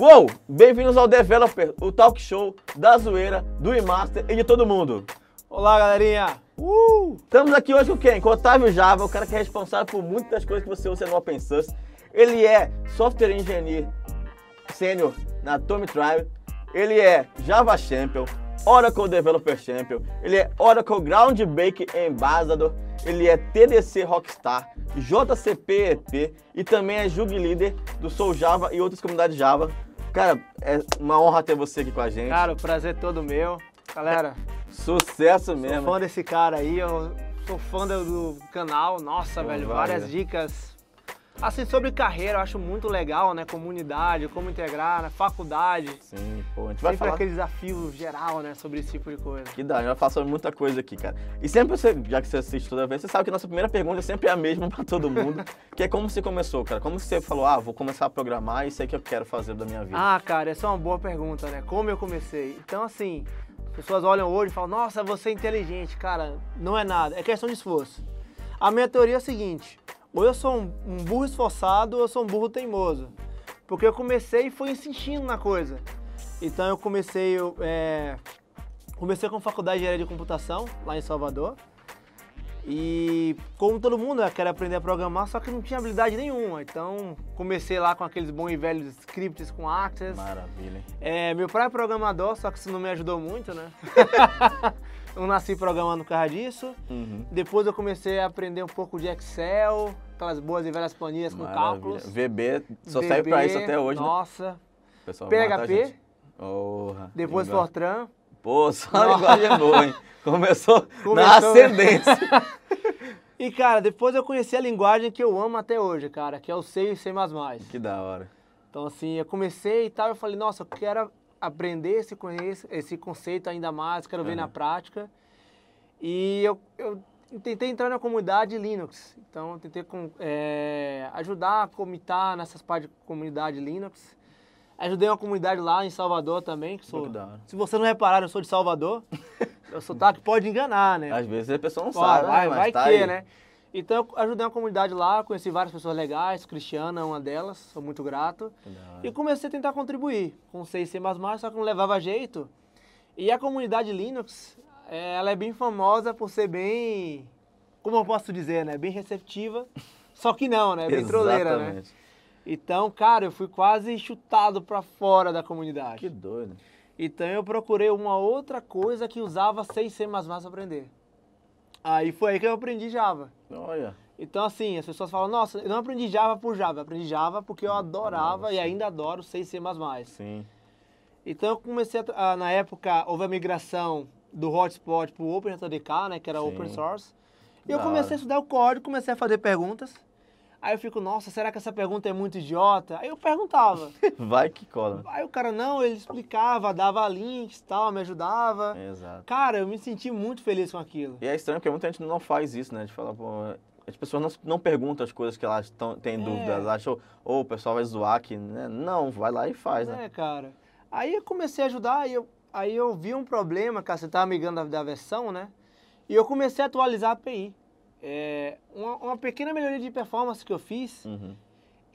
Uou! Bem-vindos ao Developer, o talk show da zoeira, do e-master e de todo mundo. Olá, galerinha! Estamos aqui hoje com quem? Com o Otávio Java, o cara que é responsável por muitas das coisas que você usa no OpenSUSE. Ele é Software Engineer Sênior na Tommy Tribe. Ele é Java Champion, Oracle Developer Champion. Ele é Oracle Groundbreak Ambassador. Ele é TDC Rockstar, JCP EP e também é Jug Líder do Sou Java e outras comunidades Java. Cara, é uma honra ter você aqui com a gente. Cara, o prazer é todo meu. Galera, sucesso mesmo. sou fã desse cara aí, eu sou fã do canal. Nossa, velho, várias dicas. Assim, sobre carreira, eu acho muito legal, né? Comunidade, como integrar, né? Faculdade. Sim, pô, a gente vai sempre falar aquele desafio geral, né? Sobre esse tipo de coisa. que dá, a gente vai falar sobre muita coisa aqui, cara. E sempre você, já que você assiste toda vez, você sabe que a nossa primeira pergunta sempre é a mesma pra todo mundo, que é como você começou, cara? Como você falou, vou começar a programar e isso é que eu quero fazer da minha vida? Cara, essa é uma boa pergunta, né? Como eu comecei? Então, assim, as pessoas olham hoje e falam, nossa, você é inteligente. Cara, não é nada, é questão de esforço. A minha teoria é a seguinte: ou eu sou um burro esforçado ou eu sou um burro teimoso. Porque eu comecei e fui insistindo na coisa. Então eu comecei com faculdade de engenharia de computação, lá em Salvador. E como todo mundo, eu queria aprender a programar, só que não tinha habilidade nenhuma. Então comecei lá com aqueles bons e velhos scripts com Access. Maravilha, hein? Meu pai é programador, só que isso não me ajudou muito, né? Eu nasci programando por causa disso. Depois eu comecei a aprender um pouco de Excel, aquelas boas e velhas planilhas com cálculos. VB, só serve pra isso até hoje, nossa. né? Pessoal, PHP, linguagem. depois Fortran. Pô, só a linguagem boa, hein? Começou na ascendência. E, cara, depois eu conheci a linguagem que eu amo até hoje, cara, que é o C e C++. Que da hora. Então, assim, eu comecei e tal, eu falei, nossa, eu quero aprender esse conceito ainda mais, quero ver na prática. E eu tentei entrar na comunidade Linux. Então, eu tentei ajudar a comitar nessas partes de comunidade Linux. Ajudei uma comunidade lá em Salvador também, que sou... Se você não reparar, eu sou de Salvador. Meu sotaque pode enganar, né? Às vezes a pessoa não sabe, vai tá que, aí, né? Então eu ajudei uma comunidade lá, conheci várias pessoas legais, Cristiana é uma delas, sou muito grato. E comecei a tentar contribuir com C e C++, só que não levava jeito. E a comunidade Linux, ela é bem famosa por ser bem, como eu posso dizer, né? Bem receptiva, só que não, né? Bem troleira, né? Então, cara, eu fui quase chutado pra fora da comunidade. Que doido. Então eu procurei uma outra coisa que usava C e C++ pra aprender. Aí foi aí que eu aprendi Java. Olha. Então, assim, as pessoas falam, nossa, eu não aprendi Java por Java, eu aprendi Java porque eu adorava e ainda adoro C e C++. Sim. Então eu comecei na época, houve a migração do hotspot pro OpenJDK, né, que era open source. E eu comecei a estudar o código, comecei a fazer perguntas. Aí eu fico, nossa, será que essa pergunta é muito idiota? Aí eu perguntava. Vai que cola. Aí o cara, não, ele explicava, dava links e tal, me ajudava. Exato. Cara, eu me senti muito feliz com aquilo. E é estranho porque muita gente não faz isso, né? De falar, pô, as pessoas não perguntam as coisas que elas têm dúvidas. Elas acham, o pessoal vai zoar aqui, né? Não, vai lá e faz, né? Cara. Aí eu comecei a ajudar, aí eu vi um problema, cara, você tava migrando da versão, né? E eu comecei a atualizar a API. Uma pequena melhoria de performance que eu fiz.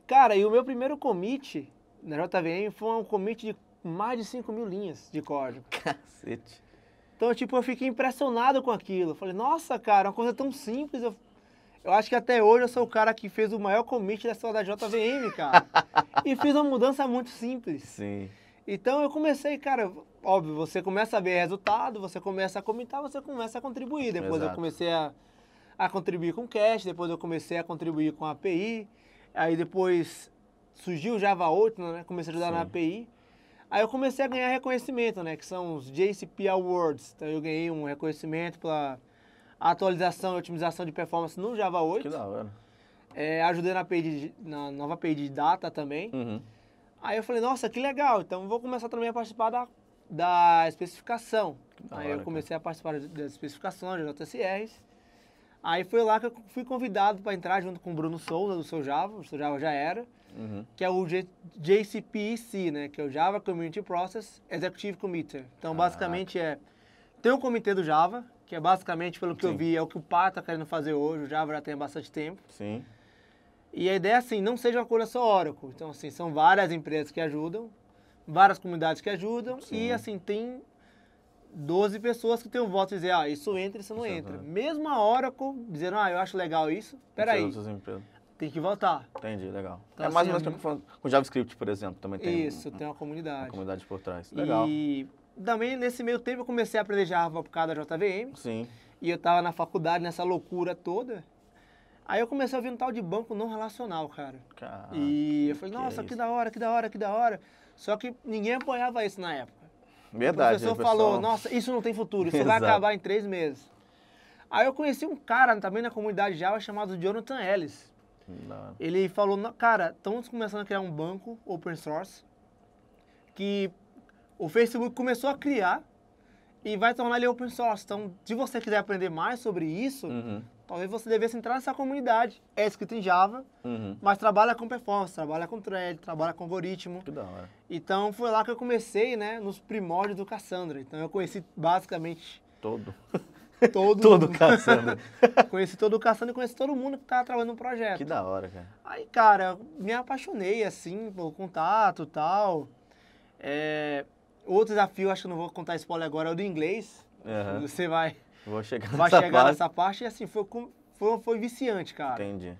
Cara, e o meu primeiro commit na JVM foi um commit de mais de 5.000 linhas de código. Cacete. Então, tipo, eu fiquei impressionado com aquilo. Eu falei, nossa, cara, uma coisa tão simples. Eu acho que até hoje eu sou o cara que fez o maior commit da história da JVM, cara. E fiz uma mudança muito simples. Sim. Então eu comecei, cara, óbvio, você começa a ver resultado, você começa a commitar, você começa a contribuir. Depois eu comecei a contribuir com cache, depois eu comecei a contribuir com a API, aí depois surgiu o Java 8, né? Comecei a ajudar na API. Aí eu comecei a ganhar reconhecimento, né? Que são os JCP Awards. Então eu ganhei um reconhecimento pela atualização e otimização de performance no Java 8. Que da hora. Ajudei na nova API de data também. Aí eu falei, nossa, que legal, então eu vou começar também a participar da especificação. Aí eu comecei a participar das especificações, das JSRs. Aí foi lá que eu fui convidado para entrar junto com o Bruno Souza, do Seu Java, o Seu Java já era, que é o JCPEC, né, que é o Java Community Process Executive Committee. Então, basicamente, tem um comitê do Java, que é basicamente, pelo que eu vi, é o que o Pá está querendo fazer hoje, o Java já tem há bastante tempo. Sim. E a ideia é assim, não seja uma coisa só Oracle. Então, assim, são várias empresas que ajudam. várias comunidades que ajudam Sim. e, assim, tem 12 pessoas que têm o voto de dizer, isso entra, isso não entra. Mesmo a Oracle dizendo, eu acho legal isso, peraí, tem que votar. Entendi, legal. Então, é mais ou assim, menos com JavaScript, por exemplo, também tem tem uma comunidade. Uma comunidade por trás. Legal. E também, nesse meio tempo, eu comecei a aprender Java por causa da JVM. Sim. E eu tava na faculdade, nessa loucura toda. Aí eu comecei a ouvir um tal de banco não relacional, cara. E eu falei, nossa, que da hora, que da hora, que da hora. Só que ninguém apoiava isso na época. Verdade. O professor falou, nossa, isso não tem futuro, isso vai acabar em 3 meses. Aí eu conheci um cara também na comunidade Java chamado Jonathan Ellis. Ele falou, cara, estamos começando a criar um banco open source que o Facebook começou a criar e vai tornar ele open source. Então, se você quiser aprender mais sobre isso, talvez você devesse entrar nessa comunidade. É escrito em Java, mas trabalha com performance, trabalha com thread, trabalha com algoritmo. Que da hora. Então, foi lá que eu comecei, né, nos primórdios do Cassandra. Então, eu conheci basicamente... Todo Cassandra. Conheci todo o Cassandra e conheci todo mundo que estava trabalhando no projeto. Que da hora, cara. Aí, cara, me apaixonei, assim, pelo contato e tal. Outro desafio, acho que não vou contar spoiler agora, é o do inglês. Você vai chegar nessa parte e, assim, foi viciante, cara. Entendi.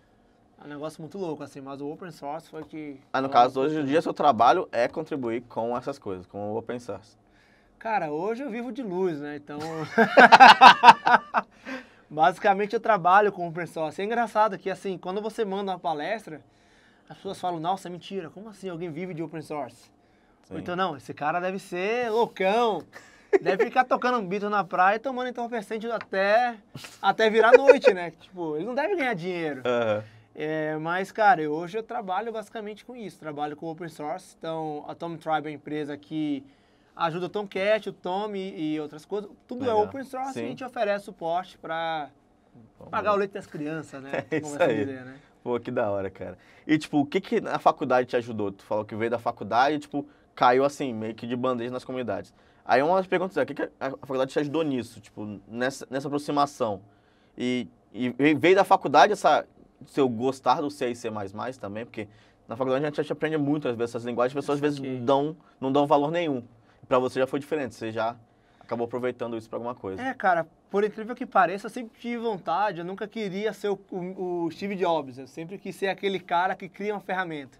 É um negócio muito louco, assim, mas o open source foi que... no caso, hoje em dia, seu trabalho é contribuir com essas coisas, com o open source. Cara, hoje eu vivo de luz, né? Então, basicamente eu trabalho com open source. É engraçado que, assim, quando você manda uma palestra, as pessoas falam, nossa, mentira, como assim alguém vive de open source? Ou então, não, esse cara deve ser loucão, deve ficar tocando um beat na praia e tomando entorpecente até virar noite, né? Tipo, ele não deve ganhar dinheiro. Mas, cara, hoje eu trabalho basicamente com isso, trabalho com open source. Então, a Tom Tribe é a empresa que ajuda o Tomcat, o Tom e outras coisas. Tudo é open source e a gente oferece suporte para pagar o leite das crianças, né? É isso aí. Dizer, né? Pô, que da hora, cara. E, tipo, o que a faculdade te ajudou? Tu falou que veio da faculdade e, tipo, caiu assim, meio que de bandeja nas comunidades. Aí uma das perguntas é, o que a faculdade te ajudou nisso? Tipo, nessa aproximação? E veio da faculdade seu gostar do C e C++ também? Porque na faculdade a gente aprende muito, às vezes, essas linguagens, as pessoas às vezes não dão valor nenhum. Pra você já foi diferente, você já acabou aproveitando isso pra alguma coisa. Cara, por incrível que pareça, eu sempre tive vontade, eu nunca queria ser o Steve Jobs, eu sempre quis ser aquele cara que cria uma ferramenta.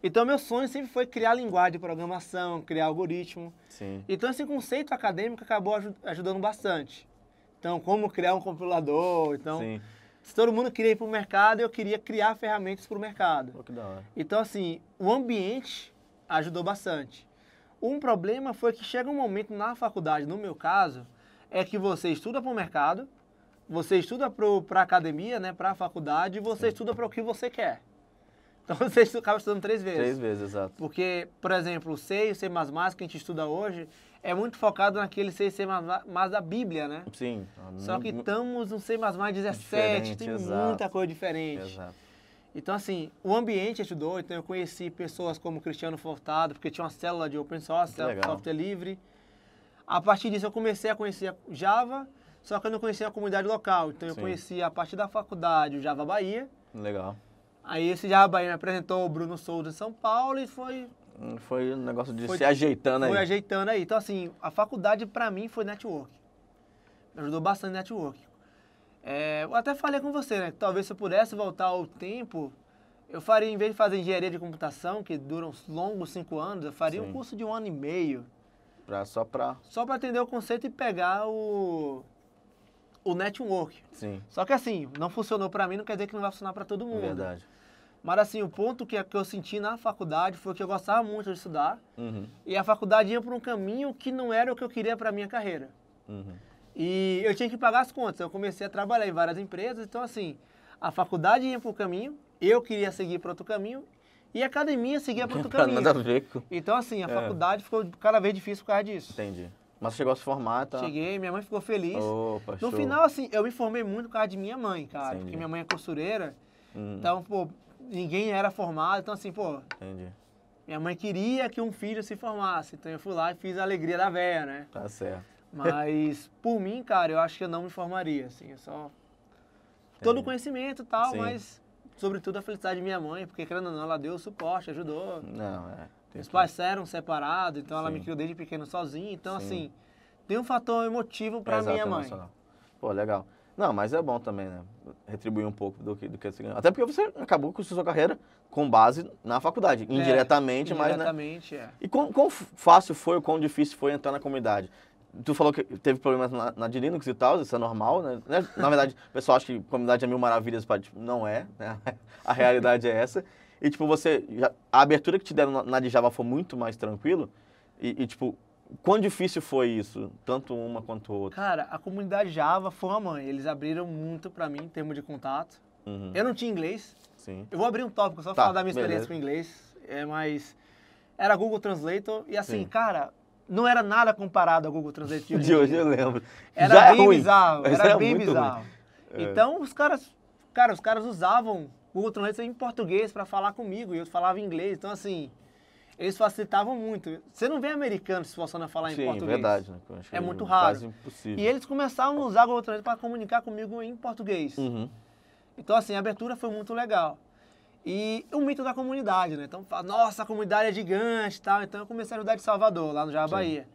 Então, meu sonho sempre foi criar linguagem de programação, criar algoritmo. Sim. Então, esse conceito acadêmico acabou ajudando bastante. Então, como criar um compilador, então... Sim. Se todo mundo queria ir para o mercado, eu queria criar ferramentas para o mercado. Pô, que da hora. Então, assim, o ambiente ajudou bastante. Um problema foi que chega um momento na faculdade, no meu caso, é que você estuda para o mercado, você estuda para a academia, né, para a faculdade, e você estuda para o que você quer. Então você acaba estudando 3 vezes. 3 vezes, exato. Porque, por exemplo, o C e o C++ que a gente estuda hoje é muito focado naquele C e C++ da Bíblia, né? Sim. Só que estamos no C++ 17, tem muita coisa diferente. Exato. Então, assim, o ambiente ajudou. Então, eu conheci pessoas como Cristiano Furtado, porque tinha uma célula de open source, software livre. A partir disso, eu comecei a conhecer Java, só que eu não conhecia a comunidade local. Então, eu conheci, a partir da faculdade, o Java Bahia. Legal. Aí, esse Java Bahia me apresentou o Bruno Souza em São Paulo e foi um negócio de se ajeitando aí. Foi ajeitando aí. Então, assim, a faculdade, pra mim, foi network. Me ajudou bastante network. Eu até falei com você, né? Que talvez se eu pudesse voltar ao tempo, eu faria, em vez de fazer engenharia de computação, que dura uns longos 5 anos, eu faria um curso de 1 ano e meio. Só pra entender o conceito e pegar o network. Sim. Só que assim, não funcionou pra mim, não quer dizer que não vai funcionar pra todo mundo. Verdade. Mas assim, o ponto que eu senti na faculdade foi que eu gostava muito de estudar. E a faculdade ia por um caminho que não era o que eu queria pra minha carreira. E eu tinha que pagar as contas. Eu comecei a trabalhar em várias empresas. Então, assim, a faculdade ia para um caminho, eu queria seguir para outro caminho, e a academia seguia para outro caminho. Nada a ver com... Então, assim, a faculdade ficou cada vez difícil por causa disso. Entendi. Mas você chegou a se formar, tá? Cheguei, minha mãe ficou feliz. Opa, no final, assim, eu me formei muito por causa de minha mãe, cara. Entendi. Porque minha mãe é costureira. Então, pô, ninguém era formado. Então, assim, pô... Entendi. Minha mãe queria que um filho se formasse. Então, eu fui lá e fiz a alegria da véia, né? Tá certo. Mas, por mim, cara, eu acho que eu não me formaria, assim, eu só... Todo o conhecimento e tal, mas, sobretudo, a felicidade de minha mãe, porque, querendo ou não, ela deu o suporte, ajudou. Não, Os pais eram separados, então ela me criou desde pequeno sozinha. Então, assim, tem um fator emotivo pra minha mãe. Pô, legal. Não, mas é bom também, né? Retribuir um pouco do que você ganhou. Até porque você acabou com a sua carreira com base na faculdade. Indiretamente, mas, né? Indiretamente, E quão fácil foi ou quão difícil foi entrar na comunidade? Tu falou que teve problemas na de Linux e tal, isso é normal, né? Na verdade, o pessoal acha que comunidade é mil maravilhas, tipo, não é, né? A realidade é essa. E, tipo, a abertura que te deram na de Java foi muito mais tranquilo. E, tipo, quão difícil foi isso? Tanto uma quanto outra. Cara, a comunidade Java foi uma mãe. Eles abriram muito pra mim em termos de contato. Eu não tinha inglês. Sim. Eu vou abrir um tópico só pra falar da minha experiência com inglês. Mas era Google Translator e assim, cara, não era nada comparado ao Google Translator de hoje. Eu lembro. Era bem bizarro. Era bem bizarro. Então os caras usavam Google Translator em português pra falar comigo e eu falava inglês. Então assim, eles facilitavam muito. Você não vê americano se esforçando a falar em português. Verdade. Né? É muito raro. Quase impossível. E eles começaram a usar o Google Translator para comunicar comigo em português. Então, assim, a abertura foi muito legal. E o mito da comunidade, né? Então, nossa, a comunidade é gigante e tal. Então, eu comecei a ajudar de Salvador, lá no Java Bahia.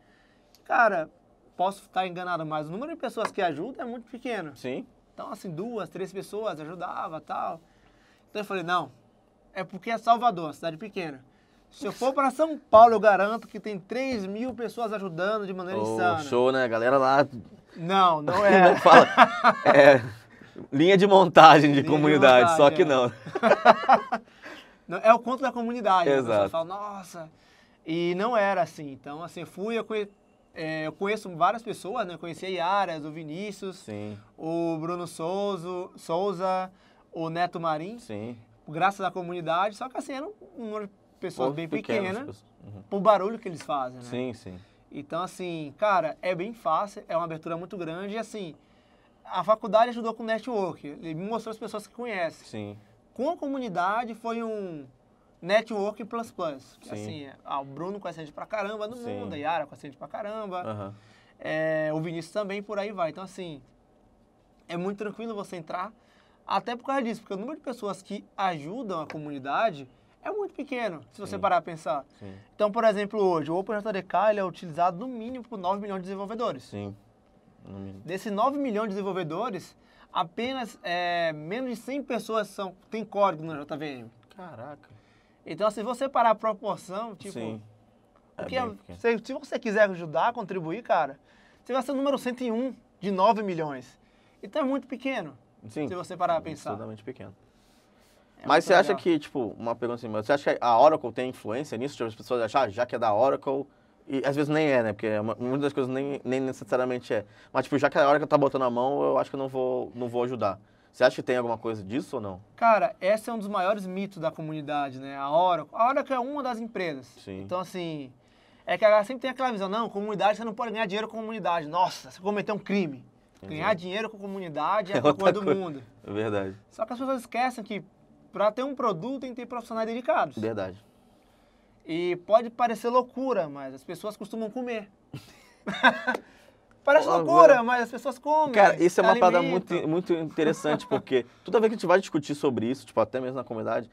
Cara, posso estar enganado, mas o número de pessoas que ajudam é muito pequeno. Sim. Então, assim, 2, 3 pessoas ajudavam e tal. Então, eu falei, não, é porque é Salvador, uma cidade pequena. Se eu for para São Paulo, eu garanto que tem 3.000 pessoas ajudando de maneira insana. Show, né? A galera lá... Não é. Não fala. Linha de montagem de comunidade, só que não. É o conto da comunidade. Exato. A pessoa fala, nossa. E não era assim. Então, assim, eu conheço várias pessoas, né? Eu conheci a Yaras, o Vinícius, o Bruno Souza, o Neto Marim. Sim. Graças à comunidade. Só que, assim, era um número de pessoas bem pequena, pro barulho que eles fazem, né? Sim. Então, assim, cara, é bem fácil, é uma abertura muito grande e, assim, a faculdade ajudou com o network, ele me mostrou as pessoas que conhecem. Sim. Com a comunidade foi um network plus plus. Sim. Assim, o Bruno conhece a gente pra caramba no mundo, a Yara conhece a gente pra caramba, o Vinícius também, por aí vai. Então, assim, é muito tranquilo você entrar, até por causa disso, porque o número de pessoas que ajudam a comunidade é muito pequeno, se você parar a pensar. Então, por exemplo, hoje, o OpenJDK ele é utilizado no mínimo por 9 milhões de desenvolvedores. Sim. Desses 9 milhões de desenvolvedores, apenas menos de 100 pessoas têm código no JVM. Caraca. Então, se você parar a proporção, tipo... Porque se você quiser ajudar, contribuir, cara, você vai ser o número 101 de 9 milhões. Então é muito pequeno, se você parar a pensar. Absolutamente pequeno. Mas você acha que, tipo, uma pergunta assim, você acha que a Oracle tem influência nisso? Tipo, as pessoas acham, já que é da Oracle, e às vezes nem é, né? Porque muitas das coisas nem necessariamente é. Mas, tipo, já que a Oracle tá botando a mão, eu acho que eu não vou ajudar. Você acha que tem alguma coisa disso ou não? Cara, esse é um dos maiores mitos da comunidade, né? A Oracle é uma das empresas. Sim. Então, assim, é que a galera sempre tem aquela visão, não, comunidade, você não pode ganhar dinheiro com comunidade. Nossa, você cometeu um crime. Ganhar dinheiro com comunidade é a coisa do mundo. É verdade. Só que as pessoas esquecem que para ter um produto tem que ter profissionais dedicados. Verdade. E pode parecer loucura, mas as pessoas costumam comer. Parece loucura, mas as pessoas comem. Cara, isso é uma parada muito interessante, porque toda vez que a gente vai discutir sobre isso, tipo, até mesmo na comunidade,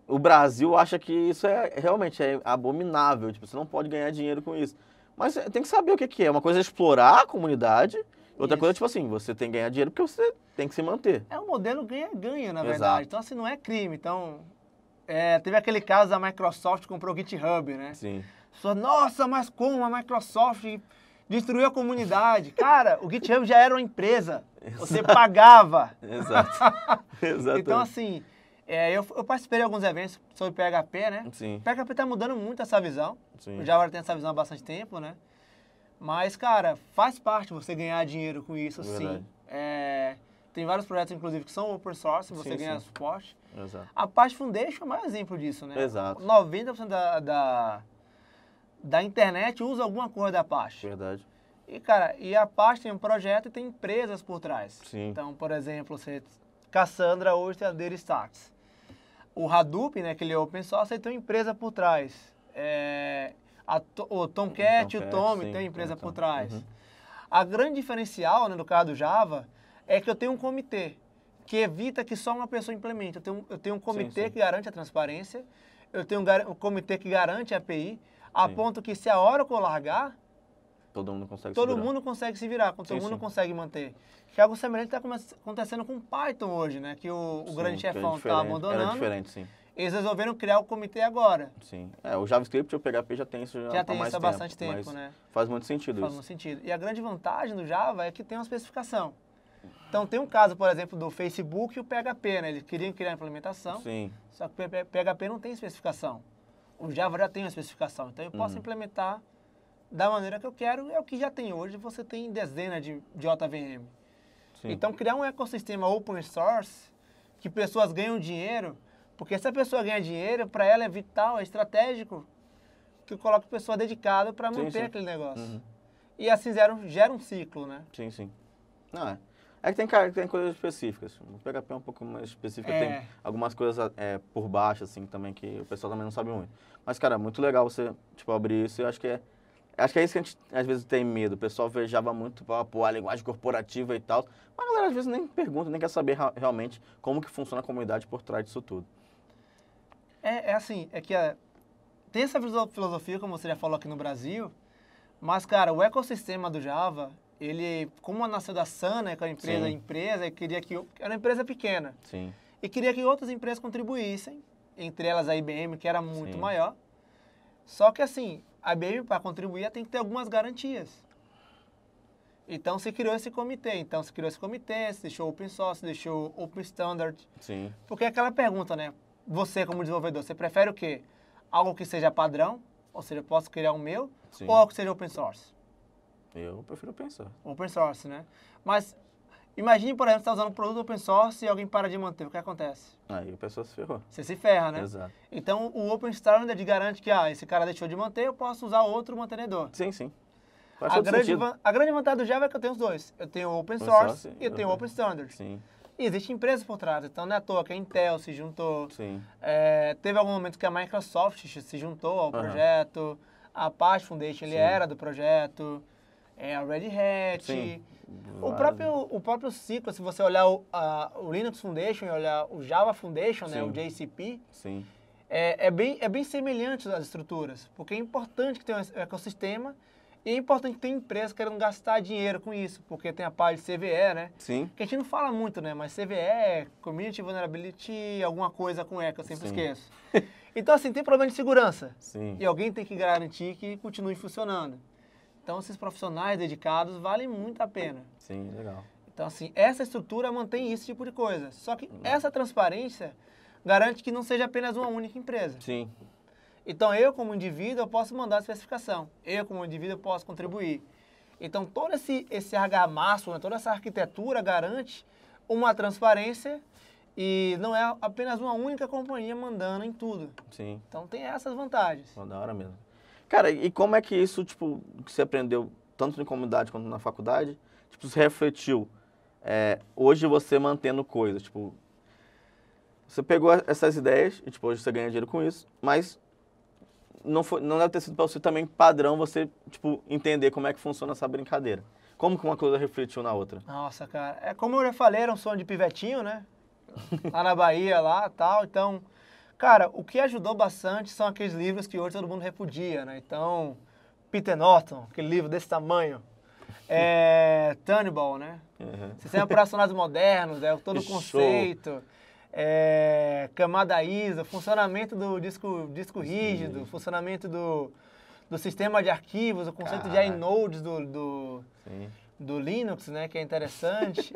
o Brasil acha que isso realmente é abominável, tipo, você não pode ganhar dinheiro com isso. Mas tem que saber o que é. Uma coisa é explorar a comunidade, outra coisa é, tipo assim, você tem que ganhar dinheiro porque você tem que se manter. É um modelo ganha-ganha, na verdade. Então, assim, não é crime. Então, teve aquele caso da Microsoft que comprou o GitHub, né? Sim. Só, nossa, mas como a Microsoft destruiu a comunidade? Cara, o GitHub já era uma empresa. Você pagava. Exato. Exatamente. Então, assim, eu participei de alguns eventos sobre PHP, né? Sim. O PHP tá mudando muito essa visão. Sim. O Java tem essa visão há bastante tempo, né? Mas, cara, faz parte você ganhar dinheiro com isso, sim. Tem vários projetos, inclusive, que são open source, você ganha suporte. Exato. A Apache Foundation é o maior exemplo disso, né? Exato. 90% da internet usa alguma coisa da Apache. Verdade. E, cara, a Apache tem um projeto e tem empresas por trás. Sim. Então, por exemplo, Cassandra hoje tem a DataStax. O Hadoop, né, que ele é open source, ele tem uma empresa por trás. O Tomcat e o Tommy tem uma empresa por trás. A grande diferencial, né, no caso do Java, é que eu tenho um comitê que evita que só uma pessoa implemente. Eu tenho um comitê que garante a transparência. eu tenho um comitê que garante a API, a ponto que se a Oracle largar, todo mundo consegue se virar, todo mundo consegue manter. Que algo semelhante está acontecendo com Python hoje, né? Que o grande chefão está abandonando. Era diferente, sim. Eles resolveram criar o comitê agora. Sim. O JavaScript e o PHP já tem isso há bastante tempo, né? Faz muito sentido isso. Faz muito sentido. E a grande vantagem do Java é que tem uma especificação. Então tem um caso, por exemplo, do Facebook e o PHP, né? Eles queriam criar a implementação, sim. Só que o PHP não tem especificação. O Java já tem uma especificação. Então eu posso implementar da maneira que eu quero, é o que já tem hoje. Você tem dezenas de JVM. Sim. Então criar um ecossistema open source, que pessoas ganham dinheiro, porque se a pessoa ganha dinheiro, para ela é vital, é estratégico, que eu coloque pessoa dedicada para manter aquele negócio. E assim gera um ciclo, né? Sim, sim. Não, é que tem coisas específicas. O PHP é um pouco mais específico, tem algumas coisas por baixo, assim, também, que o pessoal também não sabe muito. Mas, cara, muito legal você, tipo, abrir isso. Eu acho que é isso que a gente, às vezes, tem medo. O pessoal vejava muito, pô, a linguagem corporativa e tal. Mas a galera, às vezes, nem pergunta, nem quer saber realmente como que funciona a comunidade por trás disso tudo. Assim, tem essa filosofia, como você já falou aqui no Brasil, mas, cara, o ecossistema do Java, ele, como nasceu da Sun, né, com a empresa, queria que... Era uma empresa pequena. Sim. E queria que outras empresas contribuíssem, entre elas a IBM, que era muito maior. Só que, assim, a IBM, para contribuir, tem que ter algumas garantias. Então, se criou esse comitê. Se deixou open source, deixou open standard. Sim. Porque é aquela pergunta, né? Você, como desenvolvedor, você prefere o quê? Algo que seja padrão, ou seja, eu posso criar o meu, ou algo que seja open source? Eu prefiro open source, né? Mas imagine, por exemplo, você está usando um produto open source e alguém para de manter. O que acontece? Aí a pessoa se ferrou. Você se ferra, né? Exato. Então, o open standard garante que, esse cara deixou de manter, eu posso usar outro mantenedor. Sim, sim. A grande vantagem do Java é que eu tenho os dois. Eu tenho o open source e eu tenho o open standard. Sim. E existem empresas por trás, então não é à toa que a Intel se juntou. Sim. Teve algum momento que a Microsoft se juntou ao projeto, a Apache Foundation ele era do projeto, a Red Hat. Sim. O próprio ciclo, se você olhar o Linux Foundation e olhar o Java Foundation, né, o JCP, sim. É bem semelhante às estruturas, porque é importante que tenha um ecossistema. E é importante que tenha empresas querendo gastar dinheiro com isso, porque tem a parte de CVE, né? Sim. Que a gente não fala muito, né? Mas CVE, Community Vulnerability, alguma coisa com ECA, eu sempre esqueço. Então, assim, tem problema de segurança. Sim. E alguém tem que garantir que continue funcionando. Então, esses profissionais dedicados valem muito a pena. Sim, legal. Então, assim, essa estrutura mantém esse tipo de coisa. Só que essa transparência garante que não seja apenas uma única empresa. Sim. Então, eu como indivíduo, eu posso mandar a especificação. Eu como indivíduo, eu posso contribuir. Então, todo esse argamassa, né, toda essa arquitetura garante uma transparência e não é apenas uma única companhia mandando em tudo. Sim. Então, tem essas vantagens. Da hora mesmo. Cara, e como é que isso, tipo, que você aprendeu tanto em comunidade quanto na faculdade, tipo, se refletiu hoje você mantendo coisas, tipo, você pegou essas ideias e, tipo, hoje você ganha dinheiro com isso, mas não deve ter sido para você também padrão você, tipo, entender como é que funciona essa brincadeira. Como que uma coisa refletiu na outra? Nossa, cara. Como eu já falei, era um sonho de pivetinho, né? Lá na Bahia, lá e tal. Então, cara, o que ajudou bastante são aqueles livros que hoje todo mundo repudia, né? Então, Peter Norton, aquele livro desse tamanho. Turnbull, né? Sistema operacionais modernos, todo o conceito. Camada ISO, funcionamento do disco rígido, funcionamento do sistema de arquivos, o conceito de inodes do Linux, né, que é interessante,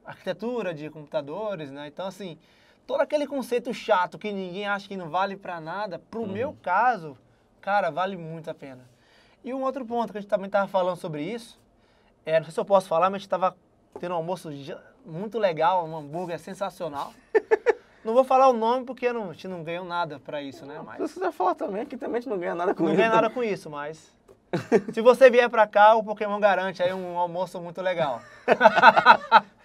arquitetura de computadores, né, então assim, todo aquele conceito chato que ninguém acha que não vale para nada, pro meu caso, cara, vale muito a pena. E um outro ponto que a gente também estava falando sobre isso, não sei se eu posso falar, mas a gente estava tendo um almoço muito legal, um hambúrguer sensacional. Não vou falar o nome porque a gente não ganhou nada pra isso, né? Mas... Se você quiser falar também, que também a gente não ganha nada com isso. Não ganha nada com isso, mas... Se você vier pra cá, o Pokémon garante aí um almoço muito legal.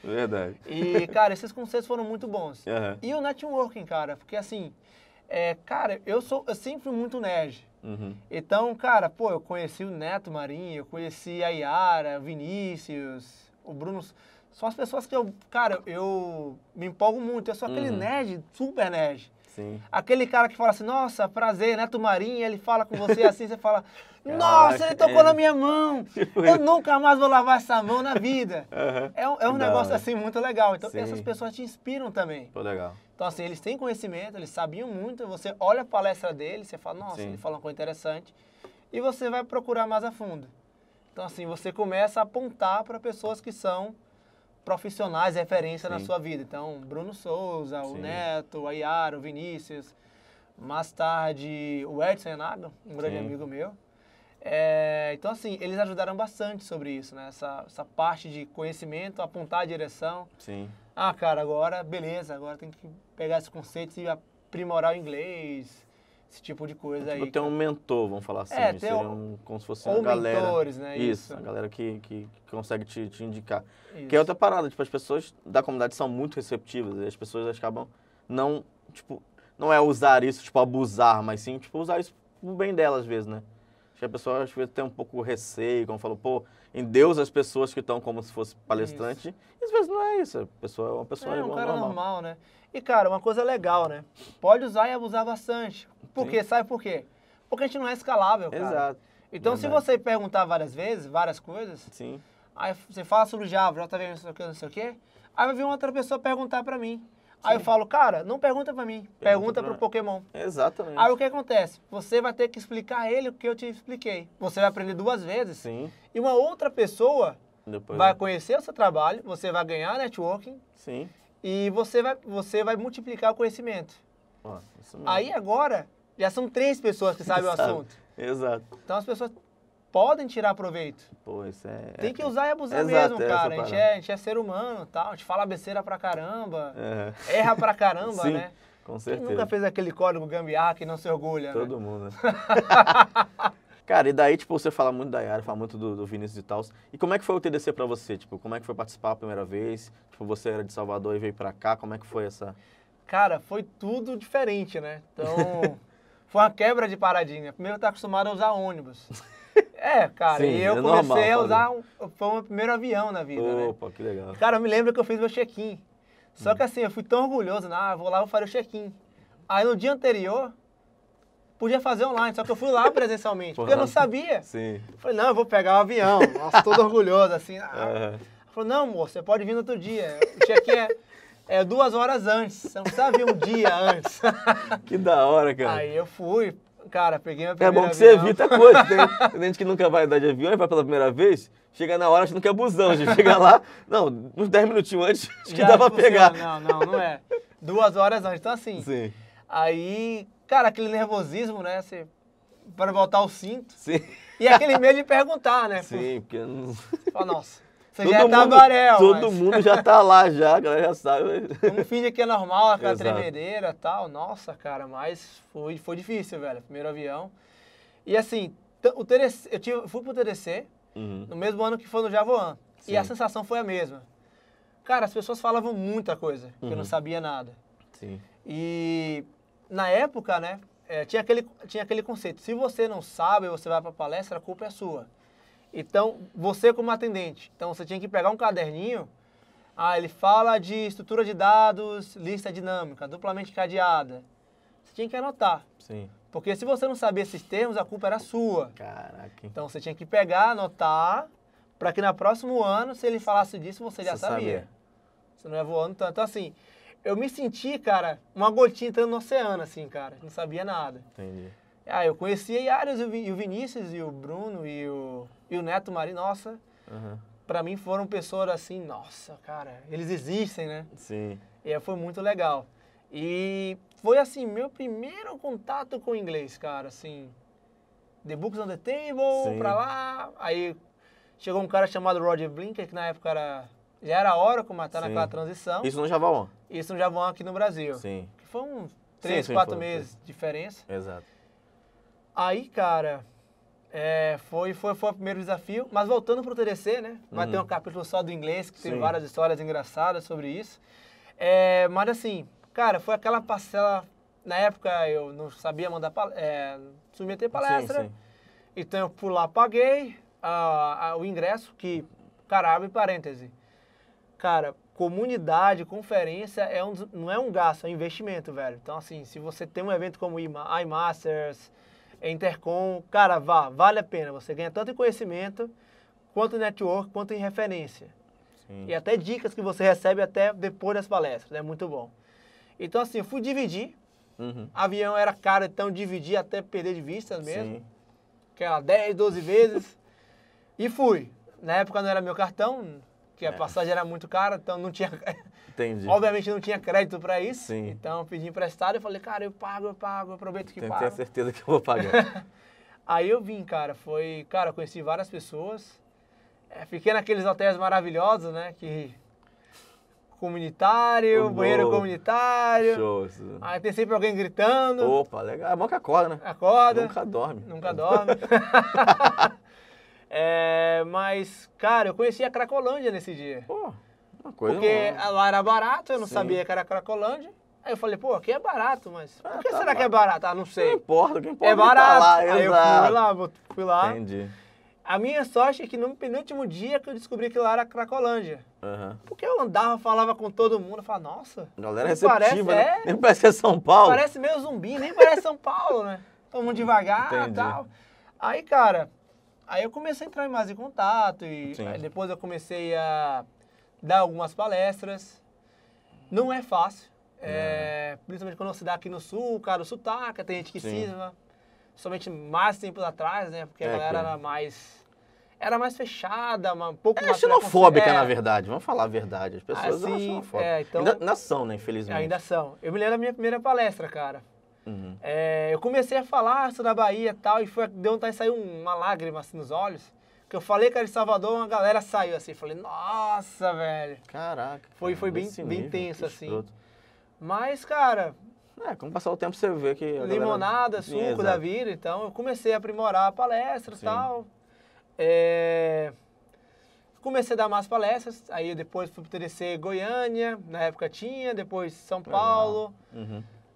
Verdade. E, cara, esses conceitos foram muito bons. E o networking, cara, porque assim... cara, eu sempre fui muito nerd. Então, cara, pô, eu conheci o Neto Marinho, eu conheci a Yara, o Vinícius, o Bruno... São as pessoas que eu me empolgo muito. Eu sou aquele nerd, super nerd. Sim. Aquele cara que fala assim, nossa, prazer, Neto Marinho, ele fala com você assim, você fala, nossa, ele tocou na minha mão, eu nunca mais vou lavar essa mão na vida. É um negócio assim muito legal. Então essas pessoas te inspiram também. Pô, legal. Então assim, eles têm conhecimento, eles sabiam muito, você olha a palestra dele, você fala, nossa, ele fala uma coisa interessante, e você vai procurar mais a fundo. Então assim, você começa a apontar para pessoas que são profissionais, referência na sua vida. Então, Bruno Souza, o Neto, o Ayara, o Vinícius, mais tarde o Edson Enaga, um grande amigo meu. Então, assim, eles ajudaram bastante sobre isso, né? Essa parte de conhecimento, apontar a direção. Sim. Ah, cara, agora, beleza, agora tem que pegar esses conceitos e aprimorar o inglês, esse tipo de coisa aí. Ter um mentor, vamos falar assim. Seria como se fosse ou uma galera. mentores, né? Isso, a galera que consegue te indicar. Isso. Que é outra parada, tipo, as pessoas da comunidade são muito receptivas, e as pessoas acabam não é usar isso, tipo, abusar, mas sim, tipo, usar isso pro bem delas, às vezes, né? Acho que a pessoa, às vezes, tem um pouco receio, como falou, pô, endeusa as pessoas que estão como se fosse palestrante, e às vezes não é isso, a pessoa é uma pessoa igual, um cara normal, né? E, cara, uma coisa legal, né? Pode usar e abusar bastante. Por quê? Sabe por quê? Porque a gente não é escalável, cara. Exato. Então, se você perguntar várias vezes, várias coisas, sim. Aí você fala sobre Java, JVM, não sei o quê, aí vai vir uma outra pessoa perguntar pra mim. Aí eu falo, cara, não pergunta pra mim, pergunta pro Pokémon. Exatamente. Aí o que acontece? Você vai ter que explicar a ele o que eu te expliquei. Você vai aprender 2 vezes. Sim. E uma outra pessoa Depois vai conhecer o seu trabalho, você vai ganhar networking. Sim. E você vai multiplicar o conhecimento. Isso mesmo. Aí agora, já são 3 pessoas que sabem o assunto. Exato. Então as pessoas podem tirar proveito. Pô, isso Tem que usar e abusar mesmo, cara. A gente é ser humano, tal. A gente fala besteira pra caramba, erra pra caramba, sim, né? Com certeza. Quem nunca fez aquele código gambiarra que não se orgulha, Todo né? mundo. Cara, e daí, tipo, você fala muito da Ayara, fala muito do Vinícius e tal. E como é que foi o TDC pra você? Tipo, como é que foi participar a primeira vez? Tipo, você era de Salvador e veio pra cá, como é que foi essa... Cara, foi tudo diferente, né? Então, foi uma quebra de paradigma. Primeiro eu estava acostumado a usar ônibus. Cara, sim, e eu comecei a usar, foi o meu primeiro avião na vida, né? Opa, que legal. Cara, eu me lembro que eu fiz meu check-in. Só que assim, eu fui tão orgulhoso, vou lá, vou fazer o check-in. Aí no dia anterior, podia fazer online, só que eu fui lá presencialmente, porque eu não sabia. Sim. Falei, não, eu vou pegar o avião. Nossa, todo orgulhoso, assim. Falei, não, moço, você pode vir no outro dia. O check-in é 2 horas antes, você não precisa vir um dia antes. Que da hora, cara. Aí eu fui, cara, peguei meu primeiro avião. É bom que avião. você evita coisa. Tem gente que nunca vai andar de avião e vai pela primeira vez, chega na hora achando que é busão. A gente chega lá, não, uns 10 minutinhos antes, acho que dá pra pegar. Não é. 2 horas antes, então assim. Sim. Aí, cara, aquele nervosismo, né, para voltar o cinto. Sim. E aquele medo de perguntar, né? Sim, porque não... Fala, nossa, você já é tabaréu. Todo mundo já tá lá já, a galera já sabe. Vamos fingir que é normal, aquela tremedeira e tal. Nossa, cara, mas foi difícil, velho. Primeiro avião. E assim, o TDC, fui pro TDC no mesmo ano que foi no Javoan. E a sensação foi a mesma. Cara, as pessoas falavam muita coisa, que eu não sabia nada. Sim. E na época, né, tinha aquele conceito. Se você não sabe, você vai pra palestra, a culpa é sua. Então, você como atendente, então você tinha que pegar um caderninho, ele fala de estrutura de dados, lista dinâmica, duplamente cadeada. Você tinha que anotar. Sim. Porque se você não sabia esses termos, a culpa era sua. Caraca. Então, você tinha que pegar, anotar, para que no próximo ano, se ele falasse disso, você já sabia. Você não ia voando tanto. Então, assim, eu me senti, cara, uma gotinha entrando no oceano, assim, cara. Não sabia nada. Entendi. Eu conhecia Yarius e o Vinícius, e o Bruno, e o Neto Marinho. Nossa, pra mim foram pessoas assim, nossa, cara, eles existem, né? Sim. E foi muito legal. E foi, assim, meu primeiro contato com o inglês, cara, assim. The Books on the Table, pra lá. Aí chegou um cara chamado Roger Blinker, que na época já era Oracle, mas tá naquela transição. Isso no Java 1? Isso no Java 1 aqui no Brasil. Sim. Que foi uns 3, 4 meses de diferença. Exato. Aí, cara, foi o primeiro desafio. Mas voltando pro TDC, né? Vai ter um capítulo só do inglês, que tem várias histórias engraçadas sobre isso. Mas assim, cara, foi aquela parcela... Na época eu não sabia submeter palestra. Sim. Então eu fui lá, paguei o ingresso, que, cara, abre parêntese. Cara, comunidade, conferência não é um gasto, é um investimento, velho. Então, assim, se você tem um evento como iMasters, Intercom, cara, vale a pena. Você ganha tanto em conhecimento, quanto em network, quanto em referência. Sim. E até dicas que você recebe até depois das palestras, é muito bom. Então, assim, eu fui dividir. Avião era caro, então dividi até perder de vista mesmo. Sim. Que era 10, 12 vezes. E fui. Na época não era meu cartão, que a passagem era muito cara, então não tinha... Entendi. Obviamente não tinha crédito para isso. Sim. Então eu pedi emprestado e falei, cara, eu pago, aproveito que pago. Tenho certeza que eu vou pagar. Aí eu vim, cara, eu conheci várias pessoas. Fiquei naqueles hotéis maravilhosos, né, que... Comunitário, banheiro comunitário. Show. Aí tem sempre alguém gritando. Opa, legal. É bom que acorda, né? Acorda. Nunca dorme. Nunca dorme. Mas, cara, eu conheci a Cracolândia nesse dia. Pô, uma coisa. Porque lá era barato, eu não sabia que era Cracolândia. Aí eu falei, pô, aqui é barato, mas por que será que é barato? Ah, não sei. Não importa, o que importa é barato. Lá, aí eu fui lá. Entendi. A minha sorte é que no penúltimo dia que eu descobri que lá era Cracolândia. Porque eu andava, falava com todo mundo, eu falava, nossa... Galera receptiva, né? Nem parece ser São Paulo. Parece meio zumbi, nem parece São Paulo, né? Todo mundo devagar e tal. Aí, cara, eu comecei a entrar mais em contato e aí depois eu comecei a dar algumas palestras. Não é fácil. Principalmente quando você dá aqui no Sul, cara, o sotaque, tem gente que cisma. Somente mais tempos atrás, né? Porque a galera era mais fechada, um pouco mais... xenofóbica, na verdade. Vamos falar a verdade. As pessoas eram xenofóbicas. Então, ainda são, né? Infelizmente. Ainda são. Eu me lembro da minha primeira palestra, cara. Eu comecei a falar sobre a Bahia e tal, e deu vontade de sair uma lágrima assim nos olhos. Que eu falei que era de Salvador, uma galera saiu assim. Falei, nossa, velho. Caraca. Foi bem tenso, assim. Mas, cara... com o passar o tempo você vê que... Limonada, suco da vida. Então, eu comecei a aprimorar a palestra e tal. Comecei a dar mais palestras. Aí, depois fui para o TDC Goiânia. Na época tinha. Depois São Paulo.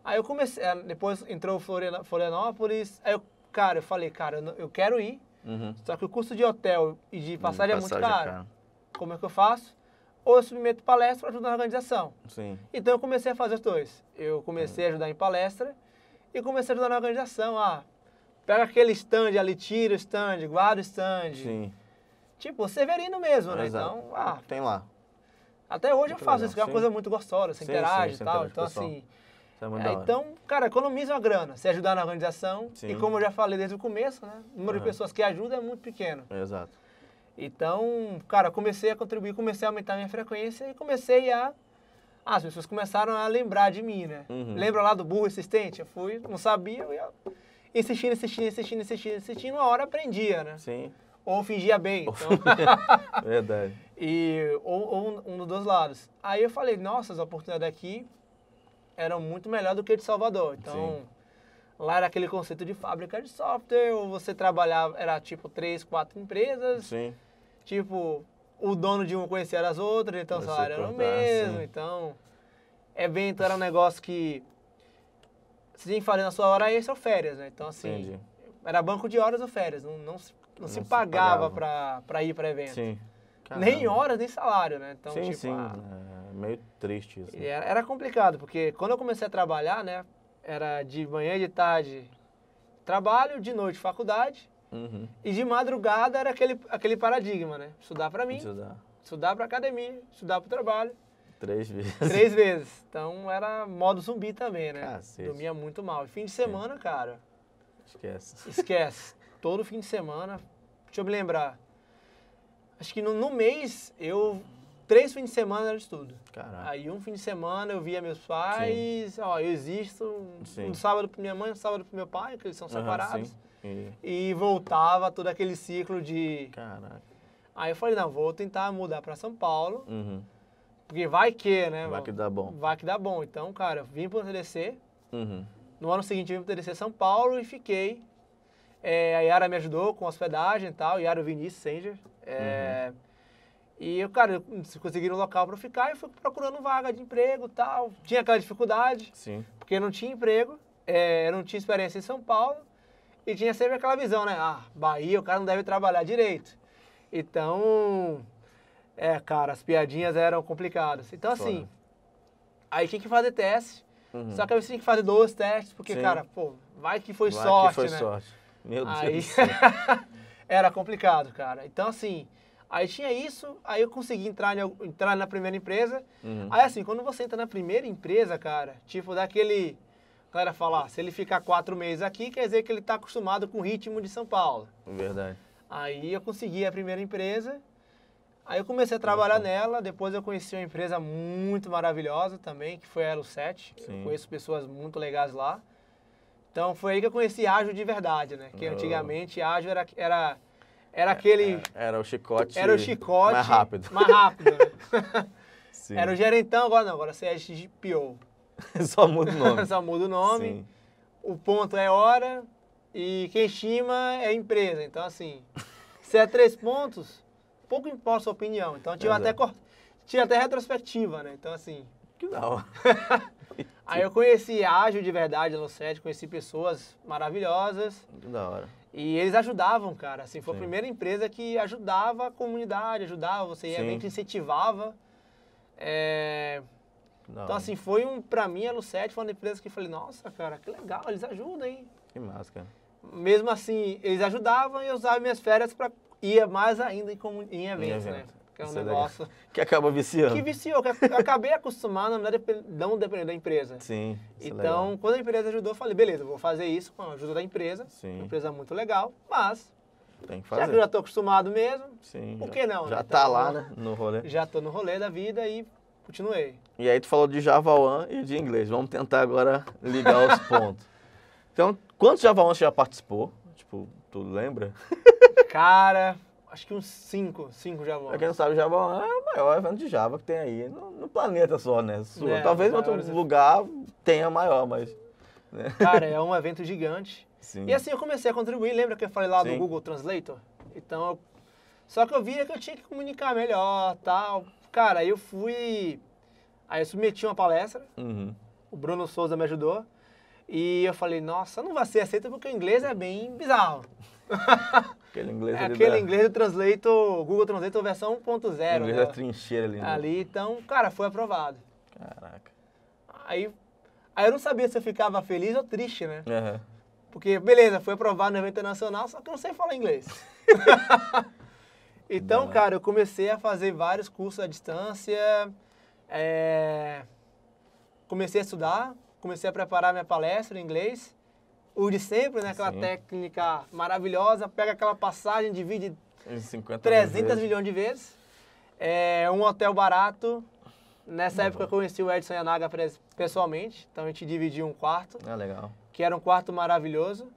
Aí, eu comecei... Depois entrou Florianópolis. Aí, eu falei, cara, eu quero ir. Só que o custo de hotel e de passagem é muito caro. Como é que eu faço? Ou eu submeto palestra para ajudar na organização. Sim. Então eu comecei a fazer os dois. Eu comecei a ajudar em palestra e comecei a ajudar na organização. Pega aquele stand ali, tira o stand, guarda o stand. Sim. Tipo, Severino mesmo, né? Exato. Então, tem lá. Até hoje muito eu faço isso, que é uma coisa muito gostosa, você interage e tal. Então, assim... Então, cara, economiza uma grana, se ajudar na organização. E como eu já falei desde o começo, né? O número de pessoas que ajudam é muito pequeno. Exato. Então, cara, comecei a contribuir, comecei a aumentar a minha frequência e comecei a... as pessoas começaram a lembrar de mim, né? Lembra lá do burro insistente? Eu fui, não sabia, eu ia insistindo, uma hora aprendia, né? Sim. Ou fingia bem. Então... Verdade. Ou um dos dois lados. Aí eu falei, nossa, as oportunidades aqui eram muito melhor do que de Salvador. Então, lá era aquele conceito de fábrica de software, ou você trabalhava, era tipo 3, 4 empresas. Sim. Tipo, o dono de uma conhecia as outras, então o salário era o mesmo. Então, evento era um negócio que você tinha que fazer na sua hora extra ou férias, né? Então, assim, era banco de horas ou férias, não se pagava pra ir pra evento. Sim. Nem horas, nem salário, né? Então, sim. É meio triste isso. Né? Era complicado, porque quando eu comecei a trabalhar, né? Era de manhã e de tarde trabalho, de noite faculdade. E de madrugada era aquele paradigma, né? Estudar pra mim, estudar pra academia, estudar pro trabalho. 3 vezes. 3 vezes. Então era modo zumbi também, né? Cacete. Dormia muito mal. E fim de semana, cara... Esquece. Todo fim de semana. Deixa eu me lembrar. Acho que no mês, 3 fins de semana era de estudo. Caraca. Aí um fim de semana eu via meus pais, eu existo, um sábado pra minha mãe, um sábado pro meu pai, que eles são separados. E voltava todo aquele ciclo de... Caraca. Aí eu falei, não, vou tentar mudar pra São Paulo, porque vai que, né? Vai que dá bom. Vai que dá bom. Então, cara, vim pro TDC, no ano seguinte eu vim pro TDC São Paulo e fiquei. A Yara me ajudou com hospedagem e tal, Yara e o Vinícius Sanger. E eu, cara, conseguiram um local para ficar e fui procurando vaga de emprego e tal. Tinha aquela dificuldade, porque não tinha emprego, não tinha experiência em São Paulo e tinha sempre aquela visão, né? Bahia, o cara não deve trabalhar direito. Então, Cara, as piadinhas eram complicadas. Então, assim, aí tinha que fazer teste. Só que aí você tinha que fazer 2 testes, porque, cara, pô, vai que foi sorte, que foi né? sorte. Meu Deus Aí do céu. era complicado, cara. Então, assim, aí tinha isso, aí eu consegui entrar na primeira empresa. Aí, assim, quando você entra na primeira empresa, cara, tipo, daquele... A galera fala, se ele ficar 4 meses aqui, quer dizer que ele tá acostumado com o ritmo de São Paulo. Verdade. Aí eu consegui a primeira empresa, aí eu comecei a trabalhar nela, depois eu conheci uma empresa muito maravilhosa também, que foi a Elo 7. Eu conheço pessoas muito legais lá. Então foi aí que eu conheci ágil de verdade, né? Que antigamente ágil era aquele... Era o chicote. Era o chicote mais rápido. Mais rápido, né? Sim. Era o gerentão, agora não, agora você é GPO. Só muda o nome. Só muda o nome. Sim. O ponto é hora e quem estima é empresa. Então, assim, se é 3 pontos, pouco importa a sua opinião. Então, tinha até retrospectiva, né? Então, assim... Que da hora. Aí eu conheci ágil de verdade no set, conheci pessoas maravilhosas. Que da hora. E eles ajudavam, cara. Assim, foi a primeira empresa que ajudava a comunidade, ajudava, você ia evento, incentivava. Então, assim, pra mim, a Elo7 foi uma empresa que eu falei, nossa, cara, que legal, eles ajudam, hein? Que massa, cara. Mesmo assim, eles ajudavam e eu usava minhas férias pra ir mais ainda em eventos, né? Que é um negócio... Que acaba viciando. Que viciou, que eu acabei acostumado, não dependendo da empresa. Sim. Então, quando a empresa ajudou, eu falei, beleza, vou fazer isso com a ajuda da empresa. Sim. Uma empresa muito legal, mas... Tem que fazer. Já que eu já tô acostumado mesmo, sim, por que não? Já né? tá Então, lá, né? No rolê. Já tô no rolê da vida e continuei. E aí tu falou de Java One e de inglês. Vamos tentar agora ligar os pontos. Então, quantos Java One você já participou? Tipo, tu lembra? Cara, acho que uns 5 Java One. Pra quem não sabe, Java One é o maior evento de Java que tem aí no planeta só, né? Talvez em outro lugar tenha maior, mas... Né? Cara, é um evento gigante. Sim. E assim eu comecei a contribuir, lembra que eu falei lá do Google Translator? Então, só que eu via que eu tinha que comunicar melhor, tal. Cara, aí eu submeti uma palestra, o Bruno Souza me ajudou, e eu falei, nossa, não vai ser aceito porque o inglês é bem bizarro. Aquele inglês inglês do Translator, Google Translator versão 1.0. Inglês da trincheira ali. Ali, então, cara, foi aprovado. Caraca. Aí eu não sabia se eu ficava feliz ou triste, né? Porque, beleza, foi aprovado no evento internacional, só que eu não sei falar inglês. Então, cara, eu comecei a fazer vários cursos à distância, comecei a estudar, comecei a preparar minha palestra em inglês, o de sempre, né? Aquela técnica maravilhosa, pega aquela passagem, divide 300 milhões de vezes, um hotel barato. Nessa época eu conheci o Edson Yanaga pessoalmente, então a gente dividiu um quarto. Legal. Que era um quarto maravilhoso,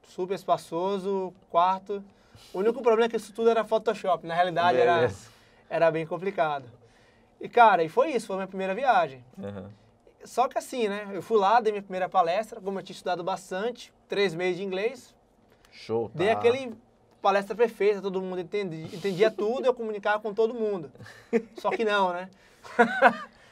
super espaçoso, quarto. O único problema é que isso tudo era Photoshop, na realidade era bem complicado. E cara, e foi isso, foi a minha primeira viagem. Só que assim, né, eu fui lá, dei minha primeira palestra, como eu tinha estudado bastante, 3 meses de inglês. Show, Dei aquele palestra perfeita, todo mundo entendia tudo, eu comunicava com todo mundo. Só que não, né?